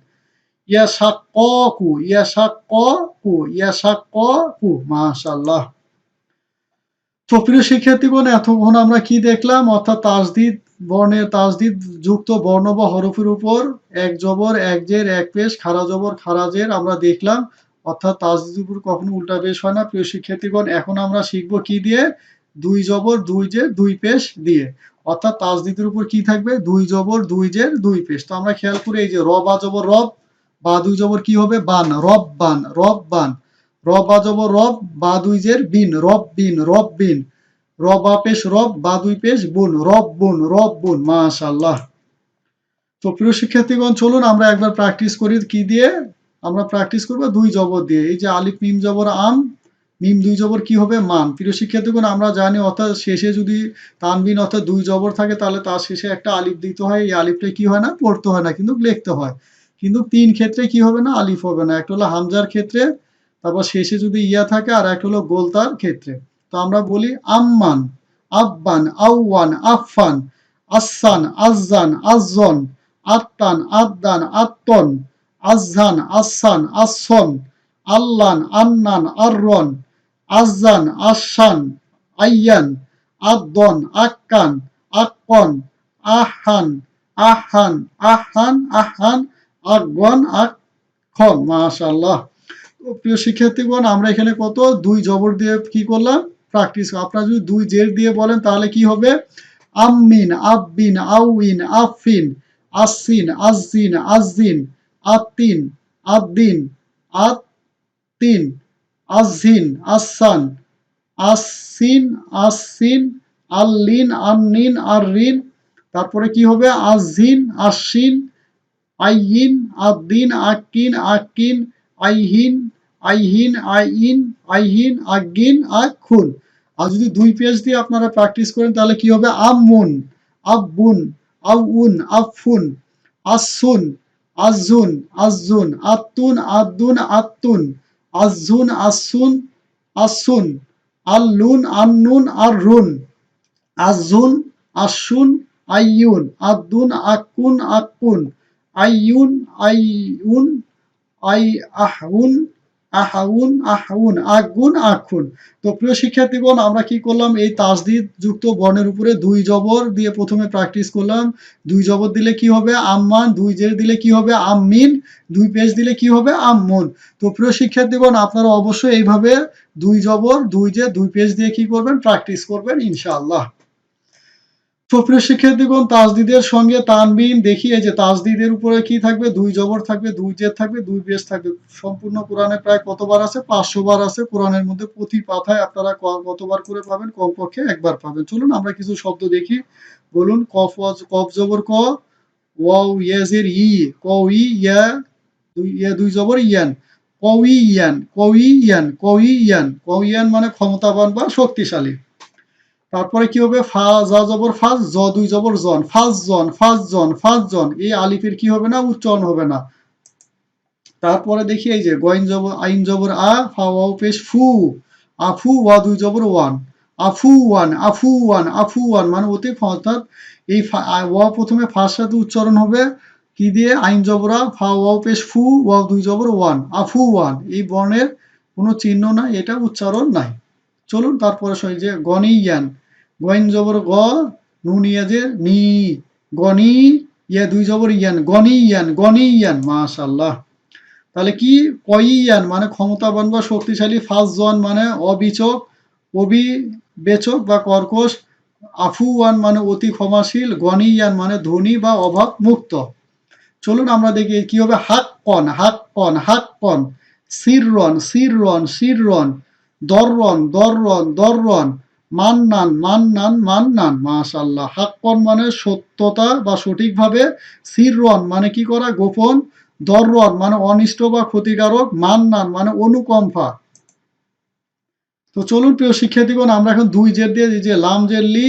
ইয়া শাক্কু, ইয়া শাক্কু, ইয়া শাক্কু, মাশাআল্লাহ। তো প্রিয় শিক্ষার্থীগণ, এতক্ষণ আমরা কি দেখলাম, অর্থাৎ তাসদিদ বর্ণের, তাসদিদ যুক্ত বর্ণ বা হরফের উপর এক জবর এক জের এক পেশ খারা জবর খারা জের আমরা দেখলাম, অর্থাৎ তাসদিদের উপর কখনো উল্টা পেশ হয় না। প্রিয় শিক্ষার্থীগণ, এখন আমরা শিখব কি দিয়ে, দুই জবর দুই জের দুই পেশ দিয়ে, অর্থাৎ তাসদিদের উপর কি থাকবে, দুই জবর দুই জের দুই পেশ। তো আমরা খেয়াল করি, এই যে র বা জবর রব, বা দুই জবর কি হবে, বান, রব বান, রব বান। রব বা জবর রব, বা দুই জের বিন, রব বিন, রব বিন। র বা পেশ রব, বা দুই পেশ বুন, রব বুন, রব বুন, মাশাআল্লাহ। তো প্রিয় শিক্ষার্থীগণ, চলুন আমরা একবার প্র্যাকটিস করি কি দিয়ে, আমরা প্র্যাকটিস করব দুই জবর দিয়ে। এই যে আলিফ মিম জবর আম, মিম দুই জবর কি হবে, মান। প্রিয় শিক্ষার্থীগণ, আমরা জানি অর্থাৎ শেষে যদি তানবিন অর্থাৎ দুই জবর থাকে তাহলে তার শেষে একটা আলিফ দিতে হয়। এই আলিফটা কি হয় না, পড়তে হয় না, কিন্তু লিখতে হয়। কিন্তু তিন ক্ষেত্রে কি হবে না, আলিফ হবে না। একটা হলো হামজার ক্ষেত্রে, তারপর শেষে যদি ইয়া থাকে, আর একটা হলো গোলতার ক্ষেত্রে। তো আমরা বলি আম্মান, আব্বান, আউয়ান, আফফান, আসান, আজান, আজন, আত্তান, আদ্দান, আত্তন, আজহান, আসান, আসন, আল্লান, আন্নান, আররন, আজান, আসান, আইয়ান, আদন, আক্কান, আক্কন, আহান, আহান, আহান, আহান, আকগন, আক্ষন, মাশাআল্লাহ। তো প্রিয় শিক্ষার্থীগণ, আমরা এখানে কত দুই জবর দিয়ে কি করলাম, প্র্যাকটিস। আপনারা যদি দুই জের দিয়ে বলেন তাহলে কি হবে, আম্মিন, আব্বিন, আউইন, আফিন, আসিন, আজিন, আজিন, আতিন, আদ্দিন, আত্তিন, আজহিন, আসান, আসিন, আসিন, আল্লিন, আন্নিন, আররিন। তারপরে কি হবে, আজহিন, আশিন, আইহিন, আদ্দিন, আকিন, আকিন, আইহিন, আইহিন, আইইন, আইহিন, আজ্ঞিন, আখুন। আর যদি দুই পেজ দিয়ে আপনারা প্র্যাকটিস করেন তাহলে কি হবে, আম্মুন, আব্বুন, আউন, আফুন, আসুন, আজুন, আজুন, আত্তুন, আদ্দুন, আত্তুন, আজুন, আসুন, আসুন, আল্লুন, আন্নুন, আররুন, আজুন, আশুন, আইয়ুন, আদ্দুন, আক্কুন, আক্কুন, আইয়ুন, আইউন, আই আহুন, আহাউন, আহাউন, আগুন, আখুন। তো প্রিয় শিক্ষার্থীগণ, আমরা কি করলাম, এই তাসদিদ যুক্ত বর্ণের উপরে দুই জবর দিয়ে প্রথমে প্র্যাকটিস করলাম। দুই জবর দিলে কি হবে, আম্মান, দুই জের দিলে কি হবে, আম্মিন, দুই পেশ দিলে কি হবে, আম্মুন। তো প্রিয় শিক্ষার্থীগণ, আপনারা অবশ্যই এইভাবে দুই জবর দুই জের দুই পেশ দিয়ে কি করবেন, প্র্যাকটিস করবেন ইনশাআল্লাহ। তো প্রিয় শিক্ষার্থীগণ, তাসদিদের সঙ্গে তানবিন দেখি, এই যে তাসদিদের উপরে কি থাকবে, দুই জবর থাকবে, দুই জের থাকবে, দুই পেশ থাকবে। সম্পূর্ণ কোরআনে প্রায় কতবার আছে, 500 বার আছে কোরআনের মধ্যে। প্রতি পাতায় আপনারা কতবার করে পাবেন, কমপক্ষে একবার পাবেন। চলুন আমরা কিছু শব্দ দেখি। বলুন, কফ জবর ক, ওয়াও ইয়াজের ই, কই ইয়া, দুই জবর ইয়ান, কউইয়ান, কউইয়ান, কউইয়ান, কউইয়ান মানে ক্ষমতাবান বা শক্তিশালী। তারপরে কি হবে, ফা যা জবর ফাজ, জ দুই জবর জন, ফাজ জন, ফাজ জন, ফাজ জন। এই আলিফের কি হবে না, উচ্চারণ হবে না। তারপরে দেখি, এই যে গইন জবর আইন জবর আ, ফা ওয়াও পেশ ফু, আফু, ওয়া দুই জবর ওয়ান, আফু ওয়ান, আফু ওয়ান, আফু ওয়ান মানে অতি, অর্থাৎ এই ওয়া প্রথমে ফার সাথে উচ্চারণ হবে কি দিয়ে, আইন জবরা, ফা ওয়াও পেশ ফু, ওয়া দুই জবর ওয়ান, আফু ওয়ান। এই বর্ণের কোনো চিহ্ন নাই, এটা উচ্চারণ নাই। চলুন তারপরে যে গনিয়ান, গইন জবর গ, নুন ইয়াজের নি, গনি, ইয়া দুই জবর ইয়ান, গনিয়ান, গনিয়ান, মাশাআল্লাহ। তাহলে কি, কইয়ান মানে ক্ষমতাবান বা শক্তিশালী, ফাজ জন মানে অবিচক, অবিবেচক বা কর্কশ, আফুয়ান মানে অতি ক্ষমাশীল, গনিয়ান মানে ধনী বা অভাব মুক্ত। চলুন আমরা দেখি কি হবে, হাক্কন, হাক্কন, হাক্কন, সিররন, সিররন, সিররন, দররন, দররন, দররন, মান্নান, মান্নান, মান্নান, মাশাআল্লাহ। হাক্কন মানে সত্যতা বা সঠিকভাবে, সিররন মানে কি করা, গোপন, দররন মানে অনিষ্ট বা ক্ষতিকারক, মান্নান মানে অনুকম্পা। তো চলুন প্রিয় শিক্ষার্থীগণ, আমরা এখন দুই জের দিয়ে যে লাম জের লি,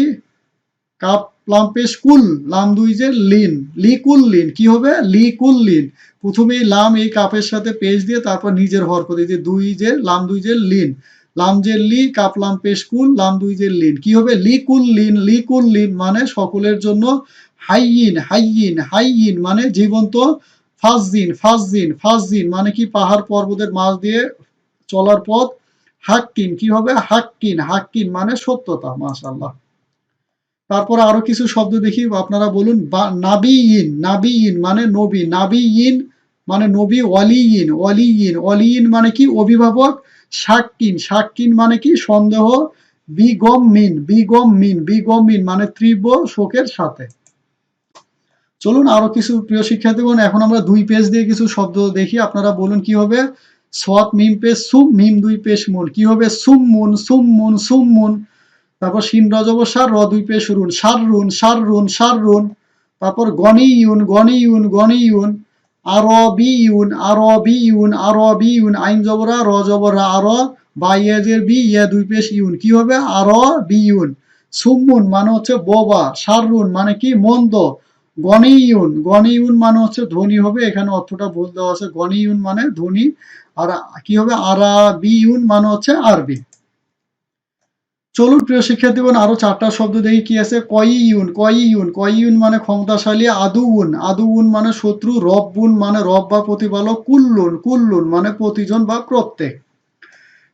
কাপ লাম পেশ কুল, লাম দুই জের লিন, লিকুল লিন, কি হবে লিকুল লিন। প্রথমেই লাম এই কাপের সাথে পেশ দিয়ে তারপর নিজের হরকত, এই যে দুই জের লাম দুই জের লিন, লাম জের লি, কাপ লাম পেশ কুল, লাম দুই জের লিন, কি হবে লিকুল লিন। লিকুল লিন মানে সকলের জন্য, হাইয়িন হাইয়িন হাইয়িন মানে জীবন্ত, ফাজদিন ফাজদিন ফাজদিন মানে কি পাহাড় পর্বতের মাঝ দিয়ে চলার পথ, হাক্কিন কি হবে হাক্কিন হাক্কিন মানে সত্যতা। মাশাআল্লাহ। তারপরে আরো কিছু শব্দ দেখি, আপনারা বলুন। নাবিয়িন, নাবিয়িন মানে নবী, নাবিয়িন মানে নবী, ওয়ালিয়িন ওয়ালিয়িন ওয়ালিয়িন মানে কি অভিভাবক, শাক্কিন শাক্কিন মানে কি সন্দেহ, বিগম মিন বিগম মিন মানে তীব্র শোকের সাথে। চলুন আরো কিছু প্রিয় শিক্ষার্থীগণ, এখন আমরা দুই পেজ দিয়ে কিছু শব্দ দেখি, আপনারা বলুন কি হবে। সৎ মিম পেশ সুম, মিম দুই পেশ মুন, কি হবে সুমমুন সুমমুন সুমমুন। তারপর শিন রজব সার, র দুই পেশ রুন, সাররুন সাররুন সাররুন। তারপর গনিউন গনিউন গনিউন, আরবিউন আরবিউন আরবিউন, আইন জবরা র জবরা আর, বা ইয়াজের বি, ইয়া দুই পেশ ইউন, কি হবে আরবিউন। সুমমুন মানে হচ্ছে বোবা, সাররুন মানে কি মন্দ, গনিউন গনিউন মানে হচ্ছে ধ্বনি হবে, এখানে অর্থটা ভুল দেওয়া আছে, গনিউন মানে ধ্বনি, আর কি হবে আরাবিউন মানে হচ্ছে আরবি। চলুন প্রিয় শিক্ষার্থীগণ, আরো চারটা শব্দ দেখি কি আছে। কয়িউন কয়িউন কয়িউন মানে ক্ষমতাশালী, আদুউন আদুউন মানে শত্রু, রব্বুন মানে রব বা প্রতিপালক, কুল্লুন কুল্লুন মানে প্রতিজন বা প্রত্যেক।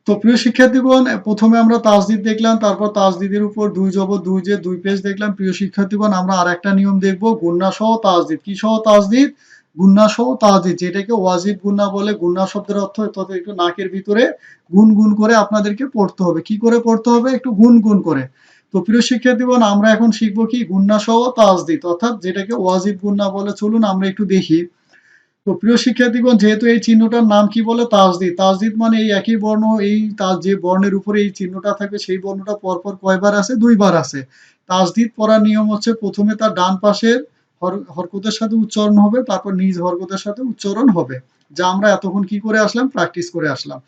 তো প্রিয় শিক্ষার্থীগণ, প্রথমে আমরা তাসদিদ দেখলাম, তারপর তাসদিদের উপর দুই জবর দুই জের দুই পেশ দেখলাম। প্রিয় শিক্ষার্থীগণ, আমরা আর একটা নিয়ম দেখবো, গুন্না সহ তাসদিদ। কি সহ তাসদিদ? গুন্না সহ তাসদিদ, যেটাকে ওয়াজিব গুন্না বলে। গুন্না শব্দের অর্থ তত একটু নাকের ভিতরে গুনগুন করে আপনাদেরকে পড়তে হবে। কি করে পড়তে হবে? একটু গুনগুন করে। তো প্রিয় শিক্ষার্থীগণ, আমরা এখন শিখবো কি গুন্না সহ তাসদিদ, অর্থাৎ যেটাকে ওয়াজিব গুন্না বলে। চলুন আমরা একটু দেখি। তো প্রিয় শিক্ষার্থীগণ, যেহেতু এই চিহ্নটার নাম কি বলে? তাসদিদ। তাসদিদ মানে এই একই বর্ণ, এই যে বর্ণের উপরে এই চিহ্নটা থাকবে সেই বর্ণটা পরপর কয়বার আছে? দুইবার আছে। তাসদিদ পড়ার নিয়ম হচ্ছে, প্রথমে তার ডান পাশের হরকতের সাথে উচ্চারণ হবে, তারপর নিজ হরকতের সাথে উচ্চারণ হবে, যা আমরা এতক্ষণ কি করে আসলাম? প্র্যাকটিস করে আসলাম।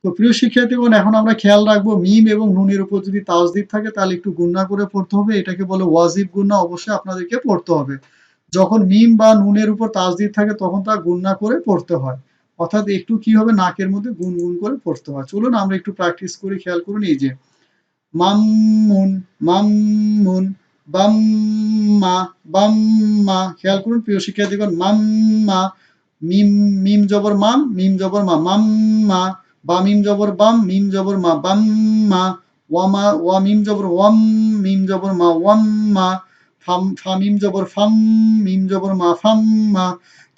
তো প্রিয় শিক্ষার্থীগণ, এখন আমরা খেয়াল রাখবো, মিম এবং নুনের উপর যদি তাসদিদ থাকে তাহলে একটু গুণনা করে পড়তে হবে, এটাকে বলে ওয়াজিব গুণনা, অবশ্যই আপনাদেরকে পড়তে হবে। যখন মিম বা নুনের উপর তাসদিদ থাকে তখন তা গুণনা করে পড়তে হয়, অর্থাৎ একটু কি হবে নাকের মধ্যে গুনগুন করে পড়তে হয়। চলুন আমরা একটু প্র্যাকটিস করি, খেয়াল করুন। এই যে মামমুন মামমুন, বাম্মা বাম্মা, খেয়াল করুন প্রিয় শিক্ষার্থীগণ, মাম্মা, মিম মিম জবর মাম, মিম জবর মা, মাম্মা, বা মিম জবর বাম, মিম জবর মা, বাম্মা, ওয়ামা, ওয়া মিম জবর ওয়াম, মিম জবর মা, ওয়াম্মা, ফাম ফা মিম জবর ফাম, মিম জবর মা, ফাম্মা।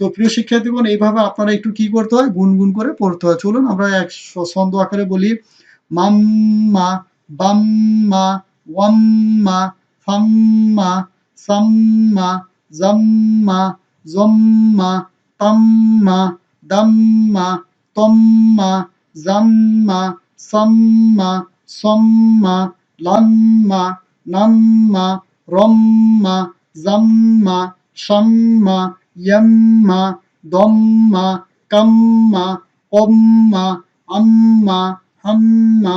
তো প্রিয় শিক্ষার্থীগণ, এইভাবে আপনারা একটু কি করতে হয়? গুনগুন করে পড়তে হয়। চলুন আমরা এক ছন্দ আকারে বলি। মাম্মা, বাম্মা, ওয়াম্মা, ফাম্মা, সাম্মা, জাম্মা, জম্মা, তাম্মা, দাম্মা, তম্মা, জাম্মা, সাম্মা, সম্মা, লাম্মা, নাম্মা, রম্মা, জাম্মা, শাম্মা, ইয়াম্মা, দম্মা, কাম্মা, কম্মা, আম্মা, হাম্মা,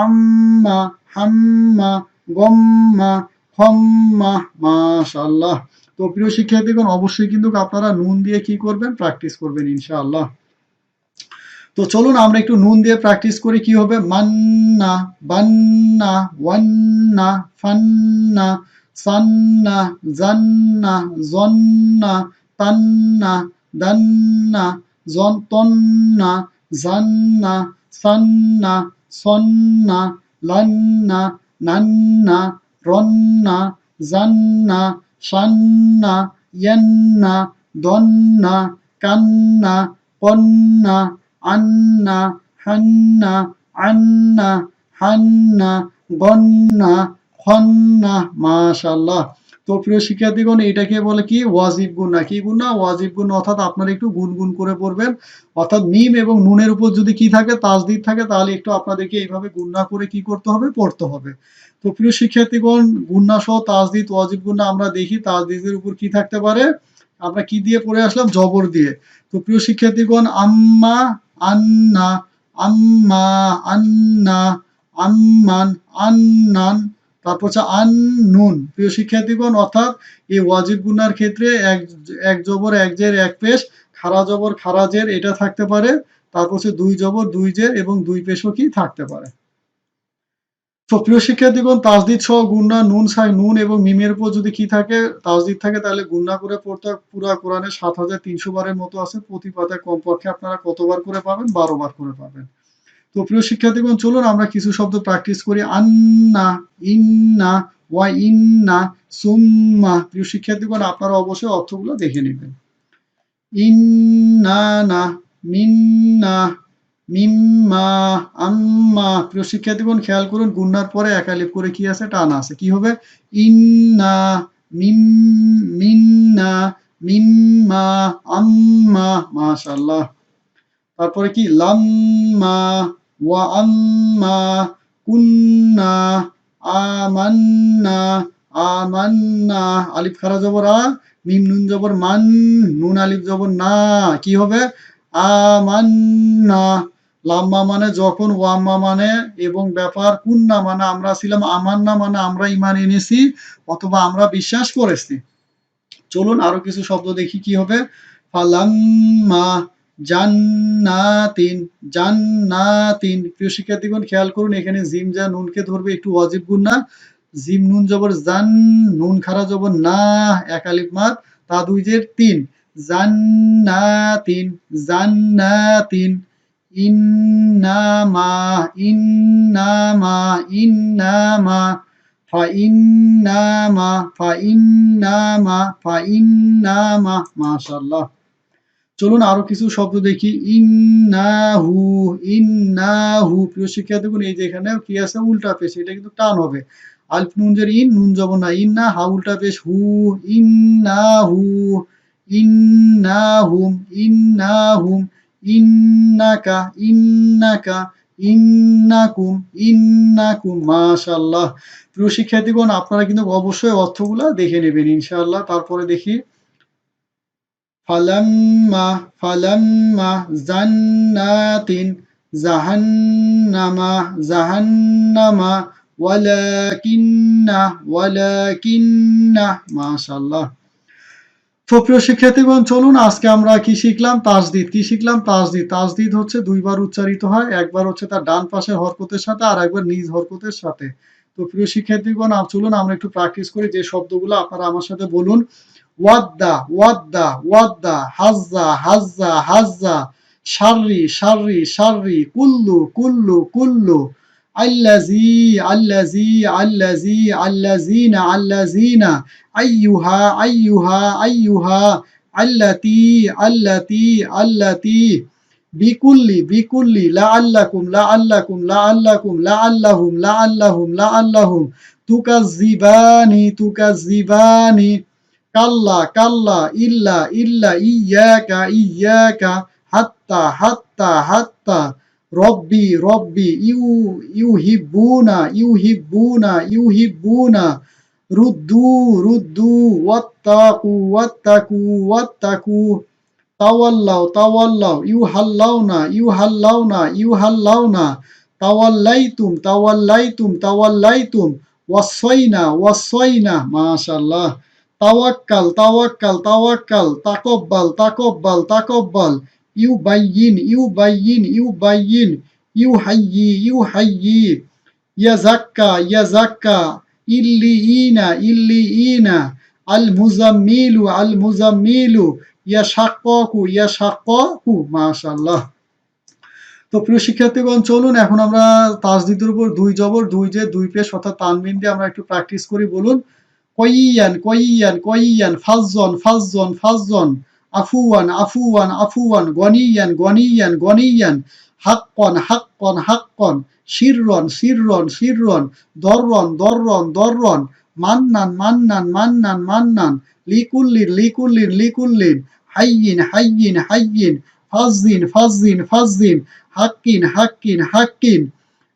আম্মা, হাম্মা, গম্মা, হম্মা। মাশাআল্লাহ। তো প্রিয় শিক্ষার্থীগণ, অবশ্যই কিন্তু আপনারা নুন দিয়ে কি করবেন? প্র্যাকটিস করবেন ইনশাআল্লাহ। তো চলুন আমরা একটু নুন দিয়ে প্র্যাকটিস করি। কি হবে? মান্না, বান্না, ওয়ান্না, ফান্না, সান্না, জান্না, জন্না, তান্না, দান্না, তন্না, জান্না, সান্না, সন্না, লান্না, নান্না, রন্না, জান্না, সান্না, ইয়ান্না, দন্না, কান্না, কন্না, আন্না, হান্না, আন্না, হান্না, গন্না, খন্না। মাশাআল্লাহ। তো প্রিয় শিক্ষার্থীগণ, এটাকে বলে কি? ওয়াজিব গুণা। কি গুণা? ওয়াজিব গুণা, অর্থাৎ আপনারা একটু গুনগুন করে পড়বেন। অর্থাৎ মিম এবং নুনের উপর যদি কি থাকে? তাসদিদ থাকে, তাহলে একটু আপনাদেরকে এইভাবে গুণনা করে কি করতে হবে? পড়তে হবে। তো প্রিয় শিক্ষার্থীগণ, গুণনা সহ তাসদিদ, ওয়াজিব গুণা আমরা দেখি। তাসদিদের উপর কি থাকতে পারে? আমরা কি দিয়ে পড়ে আসলাম? জবর দিয়ে। তো প্রিয় শিক্ষার্থীগণ, আম্মা, আন্না, আম্মা, আন্না, আম্মান, আন্নান, তারপর হচ্ছে আন-নুন। প্রিয় শিক্ষার্থীগণ, অর্থাৎ এই ওয়াজিব গুনার ক্ষেত্রে এক জবর এক জের এক পেশ, খাড়া জবর খাড়া জের এটা থাকতে পারে, তারপর হচ্ছে দুই জবর দুই জের এবং দুই পেশও কি থাকতে পারে। তো প্রিয় শিক্ষার্থীগণ, তাসদিদ সহ গুণনা নুন এবং মিমের উপর যদি কি থাকে, তাসদিদ থাকে, তাহলে গুণনা করে পড়তে পুরা কোরআনে ৭,৩০০ বারের মতো আছে। প্রতি পাতায় কমপক্ষে আপনারা কতবার করে পাবেন? ১২ বার করে পাবেন। তো প্রিয় শিক্ষার্থীগণ, চলুন আমরা কিছু শব্দ প্র্যাকটিস করি। আন্না, ইন্না, ওয়া ইন্না, সুম্মা। প্রিয় শিক্ষার্থীগণ, আপনারা অবশ্যই অর্থগুলো দেখে নেবেন। ইন্নানা, মিন্না, মিম্মা, আম্মা। প্রিয় শিক্ষার্থীগণ, খেয়াল করুন, গুণনার পরে এক আলিফ করে কি আছে? টান আছে। কি হবে? ইন্না, মিন্না, মিম্মা, আম্মা। মাশাআল্লাহ। তারপরে কি? লাম্মা, ওয়া আম্মা, কুন্না, আমান্না, আমান্না। আলিফ খারা জবর আ, মিম নুন জবর মান, নুন আলিফ জবর না। কি হবে? আমান্না। লাম্মা মানে যখন, ওয়াম্মা মানে এবং ব্যাপার, কুন্না মানে আমরা ছিলাম, আমান্না মানে আমরা ঈমান এনেছি অথবা আমরা বিশ্বাস করেছি। চলুন আরো কিছু শব্দ দেখি কি হবে। ফালাম্মা, জান্নাতিন, জান্নাতিন। প্রিয় শিক্ষার্থীগণ, খেয়াল করুন, এখানে জিম যা নুনকে ধরবে একটু ওয়াজিব গুণনা। জিম নুন জবর জান, নুন খারা জবর না, এক আলিফ মাদ, তা দুই জের তিন। জান্নাতিন, জান্নাতিন। ইন্নামা, ইন্নামা, ইন্নামা। ফাইন্নামা, ফাইন্নামা, ফাইন্নামা। মাশাআল্লাহ। চলুন আরো কিছু শব্দ দেখি। ইন্নাহু, ইন্নাহু। প্রিয় শিক্ষার্থীগণ, এই যে এখানে কি আছে? উল্টা পেশ, এটা কিন্তু টান হবে। আলিফ নুন জের ইন, নুন জবর না, ইন্না, হা উল্টা পেশ হু, ইন্নাহু, ইন্নাহুম, ইন্নাহুম, ইন্নাকা, ইন্নাকা, ইন্নাকুম, ইন্নাকুম। মাশাআল্লাহ। প্রিয় শিক্ষার্থীগণ, আপনারা কিন্তু অবশ্যই অর্থগুলা দেখে নেবেন ইনশাআল্লাহ। তারপরে দেখি ফালাম্মা, ফালাম্মা, জান্নাতিন, জাহান্নামা, জাহান্নামা, ওয়ালাকিন্না, ওয়ালাকিন্না। মাশাআল্লাহ। তো প্রিয় শিক্ষার্থীগণ, চলুন আজকে আমরা কি শিখলাম? তাসদিদ। কি শিখলাম? তাসদিদ। তাসদিদ হচ্ছে দুইবার উচ্চারিত হয়, একবার হচ্ছে তার ডান পাশের হরকতের সাথে আর একবার নিজ হরকতের সাথে। তো প্রিয় শিক্ষার্থীগণ, চলুন আমরা একটু প্র্যাকটিস করি। যে শব্দগুলো আপনারা আমার সাথে বলুন। ওয়াদ্দা, ওয়াদ্দা, ওয়াদ্দা। হাজ্জা, হাজ্জা, হাজ্জা। শাররি, শাররি, শাররি। কুল্লু, কুল্লু, কুল্লু। আল্লাজি, আল্লাজি, আল্লাজি, আল্লাজিনা, আল্লাজিনা। আইয়ুহা, আইয়ুহা, আইয়ুহা। আল্লাতি, আল্লাতি, আল্লাতি। বিকুল্লি, বিকুল্লি। লাআল্লাকুম, লাআল্লাকুম, লাআল্লাকুম, লাআল্লাহুম, লাআল্লাহুম, লাআল্লাহুম। তুকাজ্জিবানি, তুকাজ্জিবানি। কাল্লা, কাল্লা। ইল্লা, ইল্লা। ইয়াকা, ইয়াকা। হাত্তা, হাত্তা, হাত্তা। রব্বি, রব্বি। ইউহিব্বুনা, ইউহিব্বুনা, ইউহিব্বুনা। রুদ্দু, রুদ্দু। ওয়াত্তাকু, ওয়াত্তাকু, ওয়াত্তাকু। তাওয়াল্লাও, তাওয়াল্লাও। ইউহাল্লাউনা, ইউহাল্লাউনা, ইউহাল্লাউনা। তাওয়াল্লাইতুম, তাওয়াল্লাইতুম, তাওয়াল্লাইতুম। ওয়াসাইনা, ওয়াসাইনা। মাশাআল্লাহ। তাওয়াক্কাল, তাওয়াক্কাল, তাওয়াক্কাল। তাকাব্বাল, তাকাব্বাল, তাকাব্বাল। ইউবাইয়িন, ইউবাইয়িন, ইউবাইয়িন। ইউহায়্যি, ইউহায়্যি। ইয়াজাক্কা, ইয়াজাক্কা। ইল্লিয়িনা, ইল্লিয়িনা। আল মুজাম্মিলু, আল মুজাম্মিলু। ইয়াশাক্কাকু, ইয়াশাক্কাকু। মাশাআল্লাহ। তো প্রিয় শিক্ষার্থীগণ, চলুন এখন আমরা তাসদিদের উপর দুই জবর দুই জের দুই পেশ অর্থাৎ তানবিন দিয়ে আমরা একটু প্র্যাকটিস করি। বলুন। কয়িয়ান, কয়িয়ান, কয়িয়ান। ফাজ্জন, ফাজ্জন, ফাজ্জন। আফুয়ান, আফুয়ান, আফুয়ান। গনিয়ান, গনিয়ান, গনিয়ান। হাক্কন, হাক্কন, হাক্কন। শিররন, শিররন, শিররন। দররন, দররন, দররন। মান্নান, মান্নান, মান্নান, মান্নান। লিকুল্লিন, লিকুল্লিন, লিকুল্লিন। হাইয়িন, হাইয়িন, হাইয়িন। ফাজ্জিন, ফাজ্জিন, ফাজ্জিন। হাক্কিন, হাক্কিন, হাক্কিন।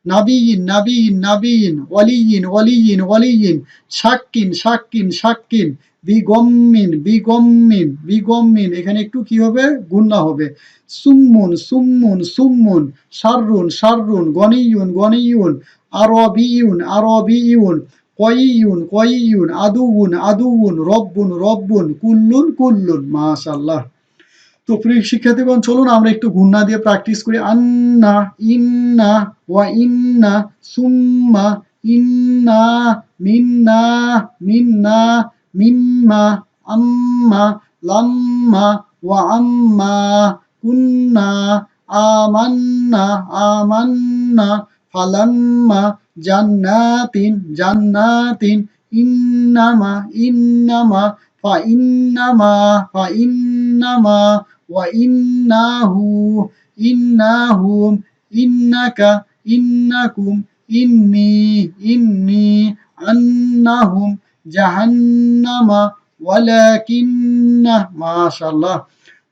নাবিয়িন নাবিয়িন নাবিয়িন, ওয়ালিয়িন ওয়ালিয়িন ওয়ালিয়িন, শাক্কিন শাক্কিন শাক্কিন, বিগম্মিন বিগম্মিন বিগম্মিন, এখানে একটু কি হবে, গুণনা হবে। সুম্মুন সুম্মুন সুম্মুন, শাররুন শাররুন, গনিয়ুন গনিয়ুন, আরবিয়ুন আরবিয়ুন, কয়িয়ুন কয়িয়ুন, আদুউন আদুউন, রব্বুন রব্বুন, কুল্লুন কুল্লুন। মাশাআল্লাহ। তো প্রিয় শিক্ষার্থীগণ, চলুন আমরা একটু গুণনা দিয়ে প্র্যাকটিস করি। আন্না, ইন্না, ওয়া ইন্না, সুম্মা, ইন্না, মিন্না, মিন্না, মিম্মা, আম্মা, লাম্মা, ওয়া আম্মা, কুন্না, আমান্না আমান্না, ফালাম্মা, জান্নাতিন জান্নাতিন, ইন্নামা ইন্নামা, ফাইন্নামা ফাইন্নামা, ওয়া ইন্নাহু ইন্নাহুম, ইন্নাকা ইন্নাকুম, ইন্নি ইন্নি, আন্নাহুম, জাহান্নামা, ওয়ালাকিন্না। মাশাআল্লাহ।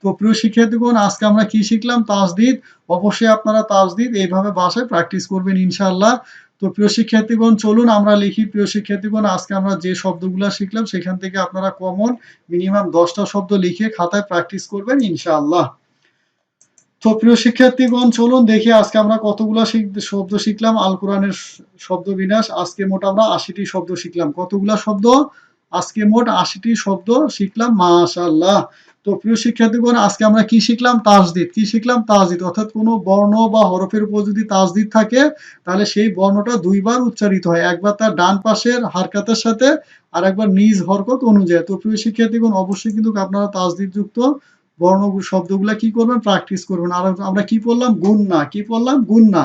তো প্রিয় শিক্ষার্থীগণ, আজকে আমরা কি শিখলাম? তাসদিদ। অবশ্যই আপনারা তাসদিদ এইভাবে বাসায় প্র্যাকটিস করবেন ইনশাআল্লাহ। তো প্রিয় শিক্ষার্থীগণ, চলুন আমরা লিখি। প্রিয় শিক্ষার্থীগণ, আজকে আমরা যে শব্দগুলা শিখলাম সেখান থেকে আপনারা কমন মিনিমাম 10টা শব্দ লিখে খাতায় প্র্যাকটিস করবেন ইনশাআল্লাহ। তো প্রিয় শিক্ষার্থীগণ, চলুন দেখি আজকে আমরা কতগুলা শব্দ শিখলাম। আল কোরআনের শব্দ বিন্যাস। আজকে মোট আমরা 80টি শব্দ শিখলাম। কতগুলা শব্দ? আজকে মোট 80টি শব্দ শিখলাম। মাশাআল্লাহ। তো প্রিয় শিক্ষার্থীগণ, আজকে আমরা কি শিখলাম? তাসদিদ। কি শিখলাম? তাসদিদ। অর্থাৎ কোনো বর্ণ বা হরফের উপর যদি তাসদিদ থাকে তাহলে সেই বর্ণটা দুইবার উচ্চারিত হয়, একবার তার ডান পাশের হারকাতের সাথে আর একবার নিজ হরকত অনুযায়ী। তো প্রিয় শিক্ষার্থীগণ, অবশ্যই কিন্তু আপনারা তাসদিদ যুক্ত বর্ণ শব্দগুলা কি করবেন? প্র্যাকটিস করবেন। আর আমরা কি পড়লাম? গুণনা। কি পড়লাম? গুণনা।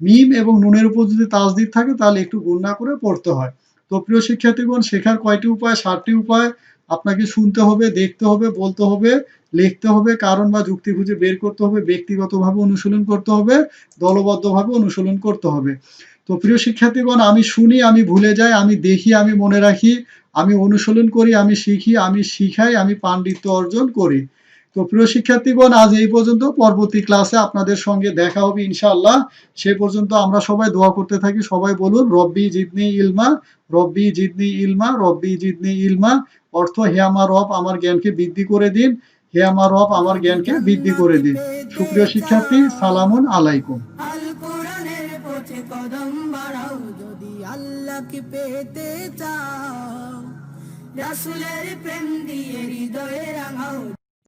মিম এবং নুনের উপর যদি তাসদিদ থাকে তাহলে একটু গুণনা করে পড়তে হয়। তো প্রিয় শিক্ষার্থীগণ, শেখার কয়টি উপায়? 7টি উপায়। আপনাকে শুনতে হবে, দেখতে হবে, বলতে হবে, লিখতে হবে, কারণ বা যুক্তি খুঁজে বের করতে হবে, ব্যক্তিগতভাবে অনুশীলন করতে হবে, দলবদ্ধভাবে অনুশীলন করতে হবে। তো প্রিয় শিক্ষার্থীগণ, আমি শুনি, আমি ভুলে যাই, আমি দেখি, আমি মনে রাখি, আমি অনুশীলন করি, আমি শিখি, আমি শিখাই, আমি পাণ্ডিত্য অর্জন করি। তো প্রিয় শিক্ষার্থীগণ, আজ এই পর্যন্ত। পরবর্তী ক্লাসে আপনাদের সঙ্গে দেখা হবে ইনশাআল্লাহ। সে পর্যন্ত আমরা সবাই দোয়া করতে থাকি। সবাই বলুন, রব্বি জিদনি ইলমা, রব্বি জিদনি ইলমা, রব্বি জিদনি ইলমা। অর্থ, হে আমার রব আমার জ্ঞানকে বৃদ্ধি করে দিন, হে আমার রব আমার যদি জ্ঞানকে বৃদ্ধি জান্নাত করে দিন। পেতে সুপ্রিয় শিক্ষার্থী, চাও, সালামুন আলাইকুম। আল কোরআনের পথে কদম বাড়াও। যদি আল্লাহকে পেতে চাও, রাসূলের প্রেম দিয়ে হৃদয়ে রাঙাও।